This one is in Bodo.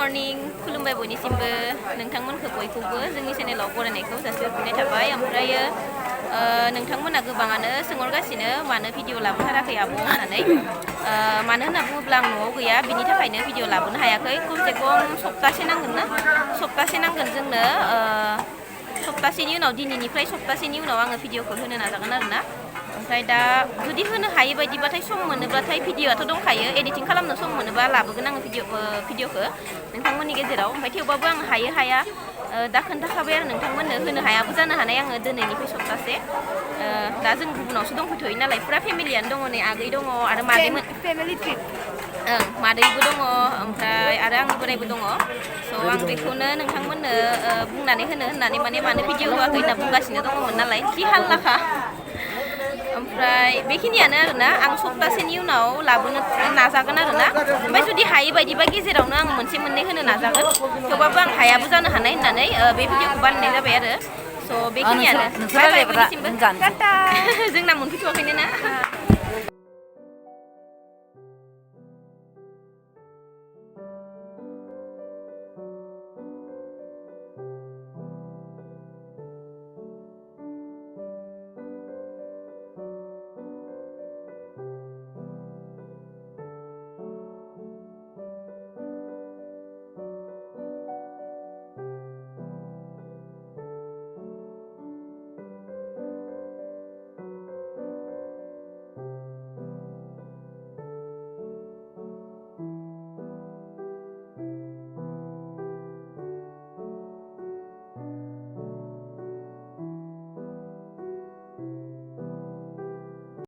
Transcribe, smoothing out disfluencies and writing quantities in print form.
मर्निं खुलुमबाय बयनिसिमबो नोंथांमोनखौ बयखौबो जोंनि चेनेलाव बरायनायखौ जासिहरनाय थाबाय ओमफ्रायो नोंथांमोना गोबाङानो सोंहरगासिनो मानो भिडिअ लाबोथाराखै आब' होननानै मानो होनना बुङोब्ला आं न'आव गैया बिनि थाखायनो भिडिअ लाबोनो हायाखै खमसे खम सप्तासे नांगोन ना सप्तासे नांगोन जोंनो सप्तासेनि उनाव दिनैनिफ्राय सप्तासेनि उनाव आङो भिडिअखौ होनो नाजागोन आरोना ओमफ्राय दा जुदि होनो हायै बायदिबाथाय सम मोनोब्लाथाय भिडिअआथ' दंखायो एडिटिं खालामनो सम मोनोबा लाबोगोन आङो भिडिअखौ नोंथांमोननि गेजेराव ओमफ्राय थेवबाबो आं हाया दा खोन्थाखाबाय आरो नोंथांमोननो होनो हायाबो जानो हानाय आङो दिनैनिफ्राय सप्तासे दा जों गुबुनावसो दंफैथ'यो नालाय फुरा फेमिलियानो दङ नै आगै दङ आरो मादैमोन फेमिलि ट्रिप मादैबो दङ ओमफ्राय आरो आंनि बोरायबो दङ स' आं बेखौनो नोंथांमोननो बुंनानै होननानै मानो भिडिअ होआखै होनना बुंगासिनो दङमोन नालाय जि हाल्लाखा ओमफ्राय बेखिनियानो आरोना आं सप्तासेनि उनाव लाबोनो नाजागोन आरोना ओमफ्राय जुदि हायै बायदिबा गेजेरावनो आं मोनसे मोननै होनो नाजागोन थेवबाबो आं हायाबो जानो हानाय होननानै बे भिडिअखौ बानायनाय जाबाय आरो स' बेखिनियानो बाय बाय बयनिसिमबो टाटा जोंना मोनफैथ'वाखैनो ना